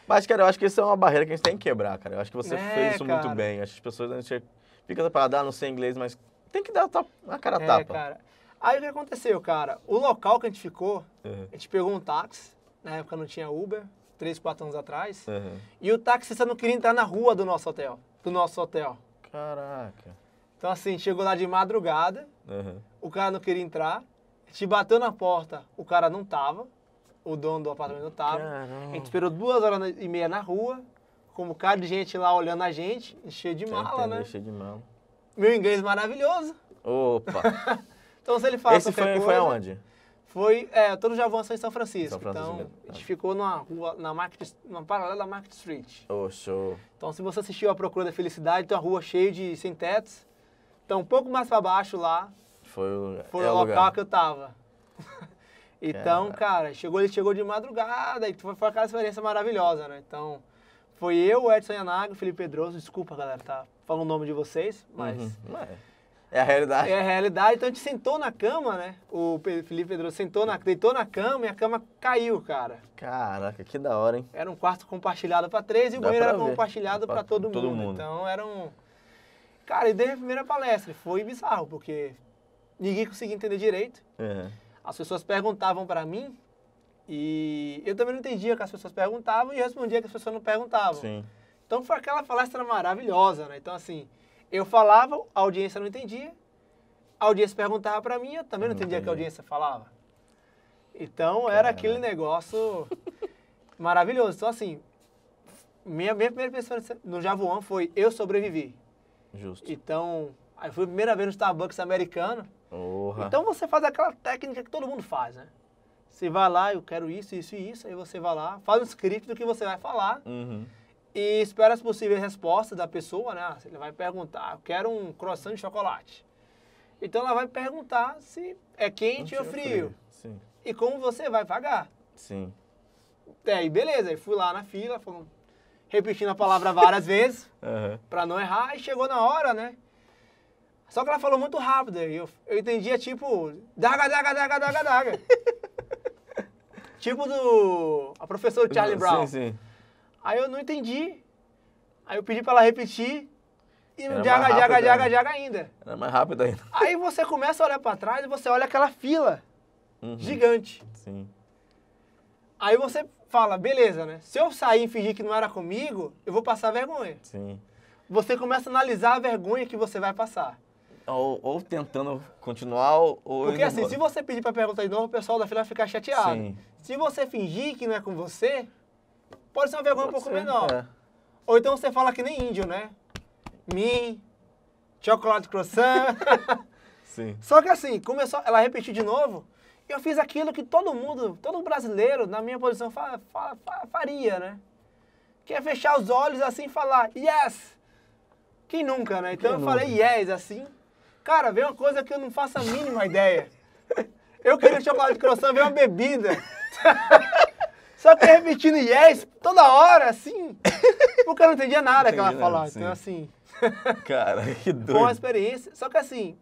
Mas, cara, eu acho que isso é uma barreira que a gente tem que quebrar, cara. Eu acho que você fez isso muito bem. Acho que as pessoas, a gente fica para não sei inglês, mas tem que dar a cara a tapa. Cara. Aí o que aconteceu, cara? O local que a gente ficou, a gente pegou um táxi, na época não tinha Uber, 3, 4 anos atrás, e o taxista não queria entrar na rua do nosso hotel. Caraca. Então assim, chegou lá de madrugada, o cara não queria entrar, a gente bateu na porta, o cara não tava, o dono do apartamento não tava. Caramba. A gente esperou 2h30 na rua, com um bocado de gente lá olhando a gente, cheio de mala, né? Cheio de mala. Meu inglês maravilhoso. Opa! Então se ele fala Esse foi aonde? Foi, todo o Java One foi em São Francisco. Então, mesmo. A gente ficou numa rua, na paralela da Market Street. Show. Então, se você assistiu A Procura da Felicidade, tem uma rua cheia de sem-tetos. Então, um pouco mais para baixo lá, foi o local que eu tava. Então, cara, ele chegou de madrugada e foi aquela experiência maravilhosa, né? Então, foi eu, o Edson Yanaga, o Felipe Pedroso, desculpa, galera, tá falando o nome de vocês, mas... É a realidade. É a realidade. Então a gente sentou na cama, né? O Felipe Pedroso deitou na cama e a cama caiu, cara. Caraca, que da hora, hein? Era um quarto compartilhado para 3 e o banheiro era compartilhado para todo mundo. Então era um... Cara, e dei a primeira palestra. Foi bizarro, porque ninguém conseguia entender direito. As pessoas perguntavam para mim E eu também não entendia o que as pessoas perguntavam e respondia que as pessoas não perguntavam. Sim. Então foi aquela palestra maravilhosa, né? Então assim, eu falava, a audiência não entendia, a audiência perguntava pra mim, eu também não entendia o que a audiência falava. Então era aquele negócio maravilhoso. Então assim, minha primeira experiência no Java One foi eu sobrevivi. Justo. Então, aí foi a primeira vez no Starbucks americano. Então você faz aquela técnica que todo mundo faz, né? Você vai lá, eu quero isso, isso e isso, aí você vai lá, faz um script do que você vai falar e espera as possíveis respostas da pessoa, né? Ele vai perguntar, eu quero um croissant de chocolate. Então ela vai perguntar se é quente ou frio. Sim. E como você vai pagar. Sim. E beleza, aí fui lá na fila, repetindo a palavra várias vezes, pra não errar, e chegou na hora, né? Só que ela falou muito rápido, eu entendia tipo, daga, daga, daga, daga, daga. Tipo a professora Charlie Brown. Sim, sim. Aí eu não entendi, aí eu pedi pra ela repetir, e Era jaga, mais jaga, rápido jaga, ainda. jaga ainda. Era mais rápido ainda. Aí você começa a olhar pra trás e você olha aquela fila gigante. Sim. Aí você fala, beleza, né? Se eu sair e fingir que não era comigo, eu vou passar vergonha. Sim. Você começa a analisar a vergonha que você vai passar. Ou tentando continuar, ou... Porque assim, se você pedir pra perguntar de novo, o pessoal da fila vai ficar chateado. Sim. Se você fingir que não é com você, pode ser uma vergonha um pouco menor. É. Ou então você fala que nem índio, né? Mim, chocolate croissant. Sim. Só que assim, começou, ela repetiu de novo, e eu fiz aquilo que todo mundo, todo brasileiro, na minha posição, faria, né? Que é fechar os olhos assim e falar, yes! Quem nunca, né? Então eu falei yes, assim. Cara, veio uma coisa que eu não faço a mínima ideia. Eu queria chocolate croissant, veio uma bebida. Só que repetindo yes toda hora, assim, porque eu não entendia nada que ela falava. Então, assim... Cara, que doido. Foi uma experiência. Só que, assim,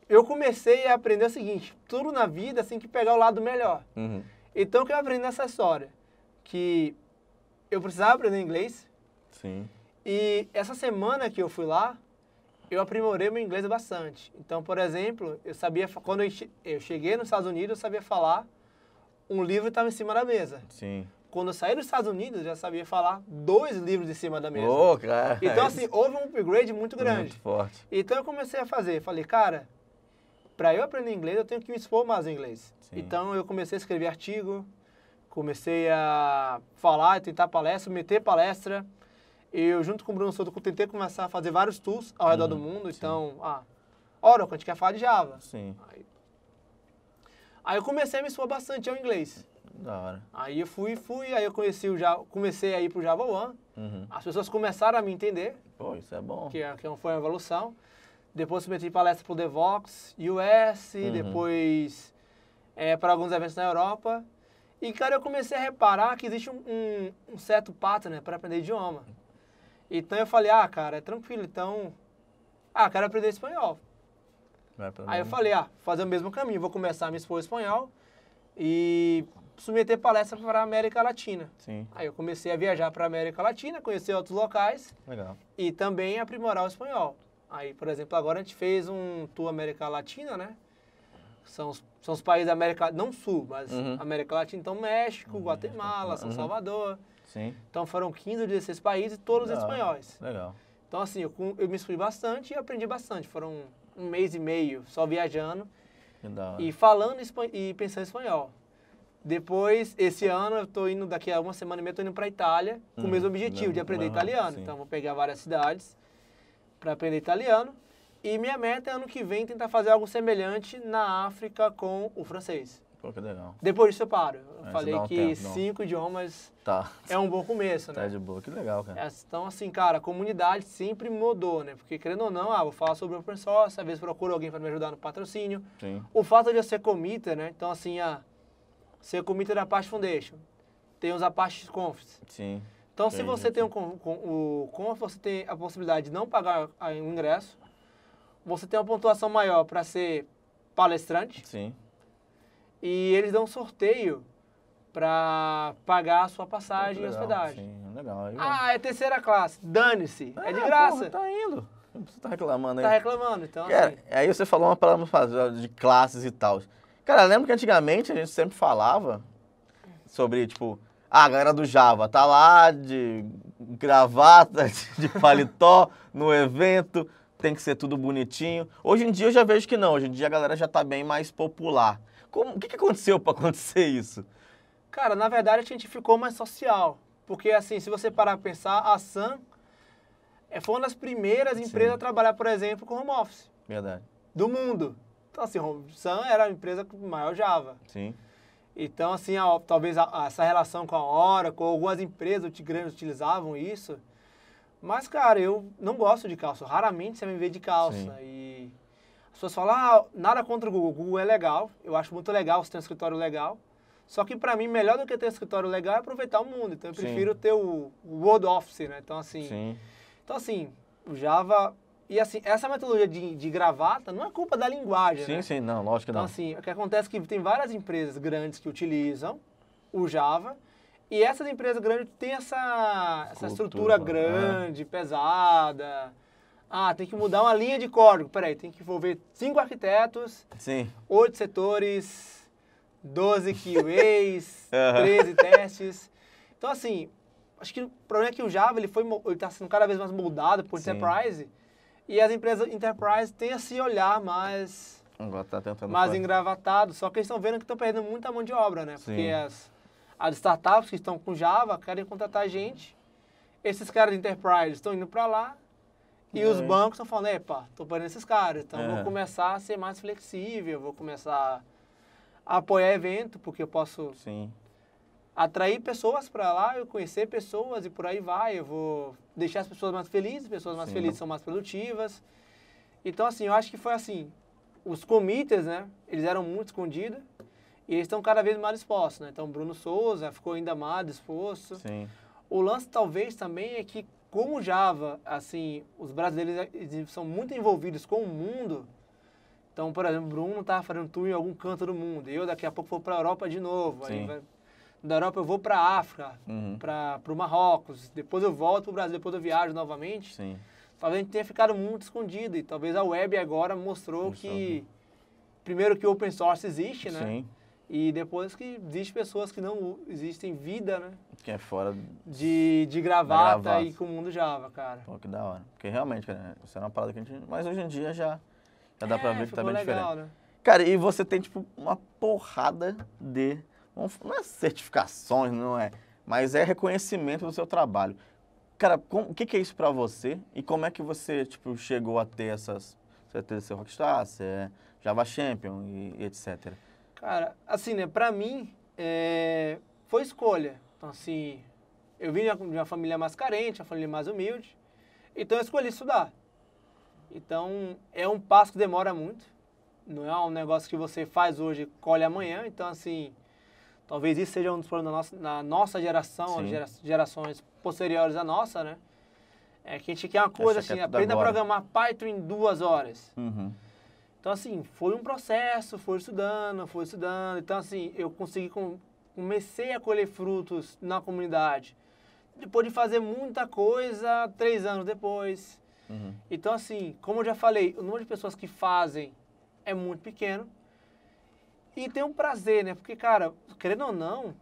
eu comecei a aprender o seguinte, tudo na vida tem que pegar o lado melhor. Então, o que eu aprendi nessa história? Que eu precisava aprender inglês. Sim. E essa semana que eu fui lá, eu aprimorei meu inglês bastante. Então, por exemplo, eu sabia, quando eu cheguei nos Estados Unidos, eu sabia falar, um livro estava em cima da mesa. Sim. Quando eu saí dos Estados Unidos, eu já sabia falar 2 livros em cima da mesa. Ô, cara. Então, assim, houve um upgrade muito grande. Muito forte. Então, eu comecei a fazer. Falei, cara, para eu aprender inglês, eu tenho que me expor mais em inglês. Sim. Então, eu comecei a escrever artigo, comecei a falar, tentar palestra, meter palestra. Eu, junto com o Bruno Souto, tentei começar a fazer vários tours ao redor do mundo. Então, Oracle, a gente quer falar de Java. Sim. Aí eu comecei a me expor bastante ao inglês. Da hora. Aí eu fui, aí eu conheci o Java, comecei a ir pro Java One. As pessoas começaram a me entender. Pô, isso é bom. Que foi uma evolução. Depois submeti palestra pro Devox, US, depois para alguns eventos na Europa. E, cara, eu comecei a reparar que existe um certo pattern para aprender idioma. Então eu falei, cara, é tranquilo, então... quero aprender espanhol. Aí eu falei, fazer o mesmo caminho, vou começar a me expor espanhol e submeter palestra para a América Latina. Sim. Aí eu comecei a viajar para a América Latina, conhecer outros locais. Legal. E também aprimorar o espanhol. Aí, por exemplo, agora a gente fez um tour América Latina, né? São os países da América, não Sul, mas América Latina, então México, Guatemala, São Salvador. Sim. Então foram 15 ou 16 países, todos espanhóis. Legal. Então assim, eu me expus bastante e aprendi bastante. Foram 1 mês e meio só viajando e falando e pensando em espanhol. Depois, esse ano, eu tô indo, daqui a uma semana e meia, eu tô indo pra Itália com o mesmo objetivo, de aprender italiano. Sim. Então, vou pegar várias cidades para aprender italiano. E minha meta é ano que vem tentar fazer algo semelhante na África com o francês. Pô, que legal. Depois disso eu paro. Eu Aí falei você dá um que tempo, 5 idiomas Tá. é um bom começo, né? Tá de boa. Que legal, cara. Então, assim, cara, a comunidade sempre mudou, né? Porque, querendo ou não, vou falar sobre open source, às vezes procuro alguém para me ajudar no patrocínio. Sim. O fato de eu ser committer, né? Então, assim, ser committer da Apache Foundation. Tem os Apache Confs. Sim. Então, se você tem o Conf, você tem a possibilidade de não pagar o ingresso. Você tem uma pontuação maior para ser palestrante. Sim. E eles dão um sorteio para pagar a sua passagem e hospedagem. Sim, legal. É terceira classe. Dane-se. É de graça. Porra, tá indo. Você tá reclamando aí. Tá reclamando, então Cara, assim... aí você falou uma palavra de classes e tal. Cara, eu lembro que antigamente a gente sempre falava sobre, tipo, a galera do Java tá lá de gravata, de paletó, no evento, tem que ser tudo bonitinho. Hoje em dia eu já vejo que não, hoje em dia a galera já tá bem mais popular. O que aconteceu para acontecer isso? Cara, na verdade a gente ficou mais social. Porque, assim, se você parar pra pensar, a Sun foi uma das primeiras empresas a trabalhar, por exemplo, com home office. Verdade. Do mundo. Então, assim, a Sun era a empresa com maior Java. Sim. Então, assim, talvez essa relação com a Oracle, algumas empresas grandes utilizavam isso. Mas, cara, eu não gosto de calça. Raramente você vai me ver de calça. Sim. E as pessoas falam, nada contra o Google. O Google é legal. Eu acho muito legal você ter um escritório legal. Só que, pra mim, melhor do que ter um escritório legal é aproveitar o mundo. Então, eu prefiro ter o World Office, né? Então, assim, o Java... E, assim, essa metodologia de gravata não é culpa da linguagem, né? Sim, não, lógico que não. Então, assim, o que acontece é que tem várias empresas grandes que utilizam o Java e essas empresas grandes têm essa estrutura grande, pesada. Tem que mudar uma linha de código. Peraí, tem que envolver 5 arquitetos, 8 setores, 12 QAs, 13 testes. Então, assim, acho que o problema é que o Java ele está sendo cada vez mais moldado por Enterprise. E as empresas Enterprise têm esse olhar mais engravatado, só que eles estão vendo que estão perdendo muita mão de obra, né? Porque as startups que estão com Java querem contratar a gente, esses caras de Enterprise estão indo para lá, e os bancos estão falando, estou perdendo esses caras, então vou começar a ser mais flexível, vou começar a apoiar evento, porque eu posso atrair pessoas para lá, eu conhecer pessoas e por aí vai, eu vou deixar as pessoas mais felizes são mais produtivas. Então, assim, eu acho que foi assim, os committers, né, eles eram muito escondidos e eles estão cada vez mais expostos, né? Então, Bruno Souza ficou ainda mais exposto. O lance, talvez, também é que, como Java, assim, os brasileiros eles são muito envolvidos com o mundo. Então, por exemplo, o Bruno estava fazendo tour em algum canto do mundo, eu daqui a pouco vou para a Europa de novo, aí da Europa eu vou para a África, para o Marrocos, depois eu volto para o Brasil, depois eu viajo novamente. Talvez a gente tenha ficado muito escondido e talvez a web agora mostrou que, primeiro que o open source existe, né? E depois que existem pessoas que não existem vida, né? Que é fora de gravata e com o mundo Java, cara. Pô, que da hora. Porque realmente, cara, isso é uma parada que a gente... Mas hoje em dia já dá pra ver que tá bem legal, diferente. Né? Cara, e você tem, tipo, uma porrada de... Não é certificações, não é, mas é reconhecimento do seu trabalho. Cara, o que é isso pra você e como é que você, tipo, chegou a ter essas... Você ter seu Rockstar, você é Java Champion e etc. Cara, assim, né, pra mim, foi escolha. Então, assim, eu vim de uma família mais carente, uma família mais humilde, então eu escolhi estudar. Então, é um passo que demora muito, não é um negócio que você faz hoje e colhe amanhã, então, assim... Talvez isso seja um dos problemas na nossa geração, as gerações posteriores à nossa, né? É que a gente quer uma coisa assim, aprenda a programar Python em 2 horas. Então, assim, foi um processo, foi estudando. Então, assim, eu comecei a colher frutos na comunidade. Depois de fazer muita coisa, 3 anos depois. Então, assim, como eu já falei, o número de pessoas que fazem é muito pequeno. E tem um prazer, né? Porque, cara, querendo ou não,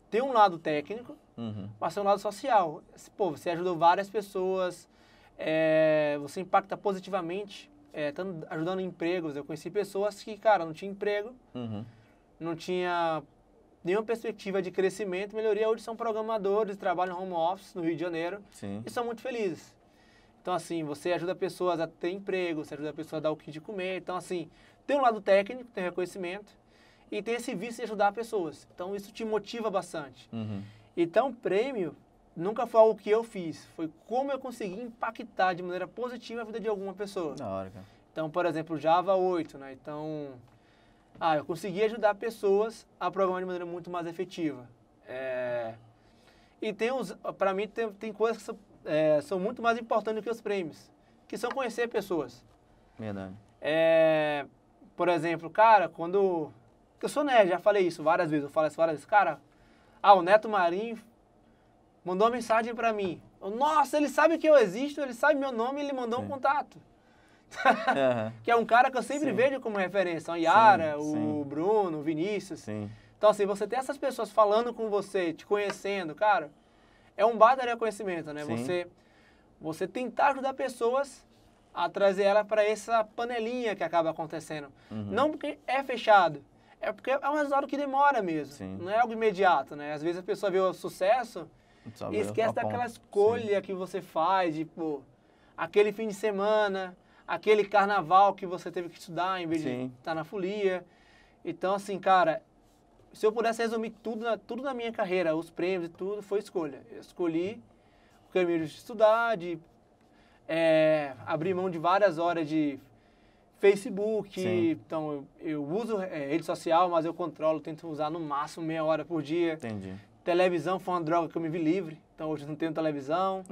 tem um lado técnico, mas tem um lado social. Pô, você ajudou várias pessoas, você impacta positivamente, ajudando em empregos. Eu conheci pessoas que, cara, não tinham emprego, não tinha nenhuma perspectiva de crescimento, melhoria. Hoje são programadores, trabalham em home office no Rio de Janeiro e são muito felizes. Então, assim, você ajuda pessoas a ter emprego, você ajuda a pessoa a dar o que de comer. Então, assim, tem um lado técnico, tem reconhecimento. E tem esse vício de ajudar pessoas. Então, isso te motiva bastante. Então, o prêmio nunca foi algo que eu fiz. Foi como eu consegui impactar de maneira positiva a vida de alguma pessoa. Da hora, cara. Então, por exemplo, Java 8, né? Então, eu consegui ajudar pessoas a programar de maneira muito mais efetiva. E para mim, tem coisas que são muito mais importantes do que os prêmios, que são conhecer pessoas. Verdade. Por exemplo, cara, quando... Eu sou nerd, já falei isso várias vezes, Cara, o Neto Marinho mandou uma mensagem pra mim. Nossa, ele sabe que eu existo, ele sabe meu nome, ele mandou um contato. que é um cara que eu sempre vejo como referência. A Yara, o Bruno, o Vinícius. Sim. Então, assim, você ter essas pessoas falando com você, te conhecendo, cara, é um baita reconhecimento, né? Você tentar ajudar pessoas a trazer ela para essa panelinha que acaba acontecendo. Não porque é fechado, é porque é um resultado que demora mesmo. Não é algo imediato, né? Às vezes a pessoa vê o sucesso e esquece daquela escolha que você faz, de, pô, aquele fim de semana, aquele carnaval que você teve que estudar em vez de estar na folia. Então, assim, cara, se eu pudesse resumir tudo na minha carreira, os prêmios e tudo, foi escolha. Eu escolhi o caminho de estudar, de abrir mão de várias horas de Facebook. Então, eu uso rede social, mas eu controlo, tento usar no máximo meia hora por dia. Entendi. Televisão foi uma droga que eu me vi livre, então hoje eu não tenho televisão.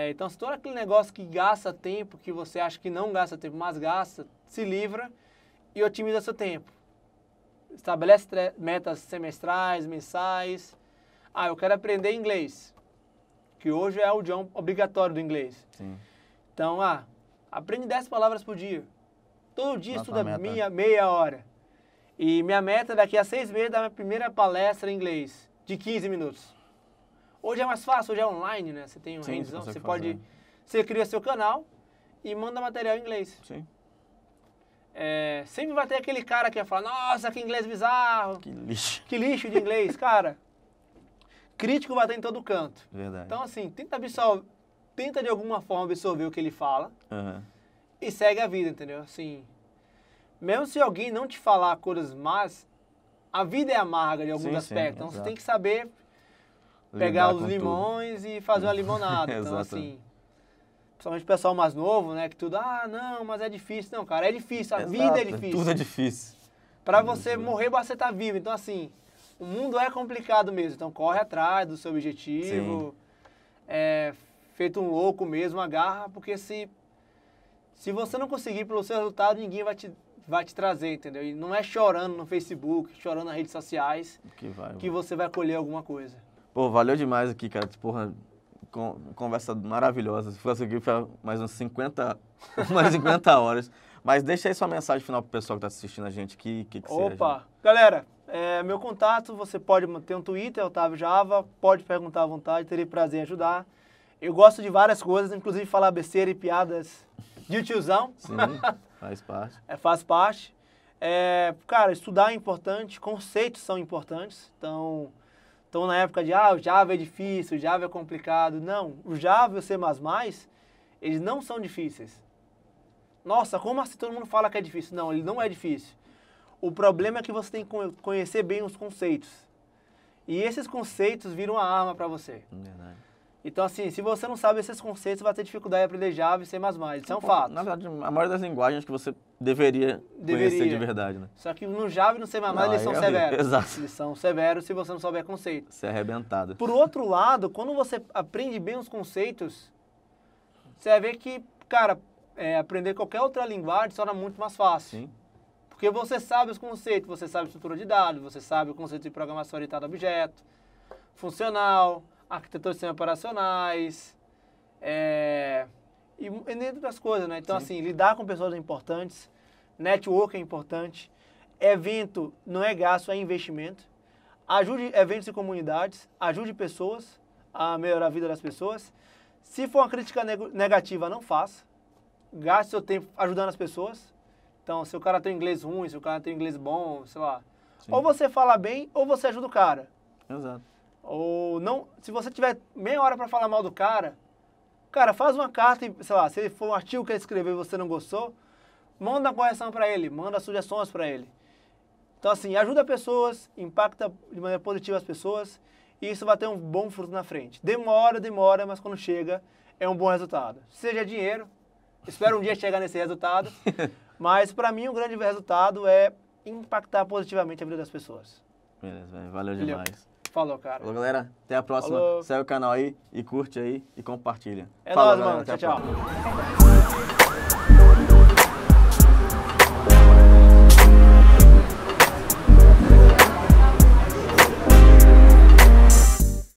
Então, se todo aquele negócio que gasta tempo, que você acha que não gasta tempo, mas gasta, se livra e otimiza seu tempo. Estabelece metas semestrais, mensais. Eu quero aprender inglês, que hoje é o idioma obrigatório do inglês. Então, aprende 10 palavras por dia. Todo dia estuda meia hora. E minha meta é daqui a 6 meses dar minha primeira palestra em inglês, de 15 minutos. Hoje é mais fácil, hoje é online, né? Você tem um hands-on, você cria seu canal e manda material em inglês. Sempre vai ter aquele cara que vai falar, nossa, que inglês bizarro. Que lixo de inglês, cara. Crítico vai ter em todo canto. Verdade. Então, assim, tenta de alguma forma absorver o que ele fala e segue a vida, entendeu? Assim, mesmo se alguém não te falar coisas más, a vida é amarga de alguns aspectos. Então, você tem que saber pegar os limões e fazer uma limonada. Então, assim, principalmente o pessoal mais novo, né, que tudo, não, mas é difícil. Não, cara, é difícil, a vida é difícil. Tudo é difícil. Pra você morrer, você tá vivo. Então, assim, o mundo é complicado mesmo. Então, corre atrás do seu objetivo. Feito um louco mesmo, agarra, porque se você não conseguir pelo seu resultado, ninguém vai te trazer, entendeu? E não é chorando no Facebook, chorando nas redes sociais que você vai colher alguma coisa. Pô, valeu demais aqui, cara. Porra, conversa maravilhosa. Se fosse aqui, foi mais uns 50 horas. Mas deixa aí sua mensagem final pro pessoal que tá assistindo a gente aqui. Opa! Galera, meu contato, você pode ter um Twitter, Otávio Java, pode perguntar à vontade, terei prazer em ajudar. Eu gosto de várias coisas, inclusive falar besteira e piadas de tiozão. Sim, faz parte. Faz parte. Cara, estudar é importante, conceitos são importantes. Então na época de, o Java é difícil, o Java é complicado. Não, o Java e o C++, eles não são difíceis. Nossa, como assim todo mundo fala que é difícil? Não, ele não é difícil. O problema é que você tem que conhecer bem os conceitos. E esses conceitos viram uma arma para você. Verdade. Então, assim, se você não sabe esses conceitos, vai ter dificuldade em aprender Java e C++. Isso é um fato. Na verdade, a maioria das linguagens que você deveria conhecer de verdade, né? Só que no Java e no C++ eles são severos. Exato. Eles são severos se você não souber conceito. Você é arrebentado. Por outro lado, quando você aprende bem os conceitos, você vai ver que, cara, aprender qualquer outra linguagem se torna muito mais fácil. Sim. Porque você sabe os conceitos, você sabe a estrutura de dados, você sabe o conceito de programação orientada a objeto, funcional, arquitetura de sistemas operacionais, e entre outras coisas, né? Então, assim, lidar com pessoas é importante, network é importante, evento não é gasto, é investimento. Ajude eventos e comunidades, ajude pessoas a melhorar a vida das pessoas. Se for uma crítica negativa, não faça. Gaste seu tempo ajudando as pessoas. Então, se o cara tem inglês ruim, se o cara tem inglês bom, sei lá. Sim. Ou você fala bem, ou você ajuda o cara. Exato. Ou não, se você tiver meia hora para falar mal do cara, faz uma carta e, sei lá, se for um artigo que ele escreveu e você não gostou, manda uma correção para ele, manda sugestões para ele. Então, assim, ajuda pessoas, impacta de maneira positiva as pessoas e isso vai ter um bom fruto na frente. Demora, mas quando chega, é um bom resultado. Seja dinheiro, espero um dia chegar nesse resultado, mas para mim o grande resultado é impactar positivamente a vida das pessoas. Beleza, valeu demais. Falou, cara. Falou, galera. Até a próxima. Falou. Segue o canal aí e curte aí e compartilha. É Falou, nóis, galera. mano. Até a Tchau, próxima. tchau.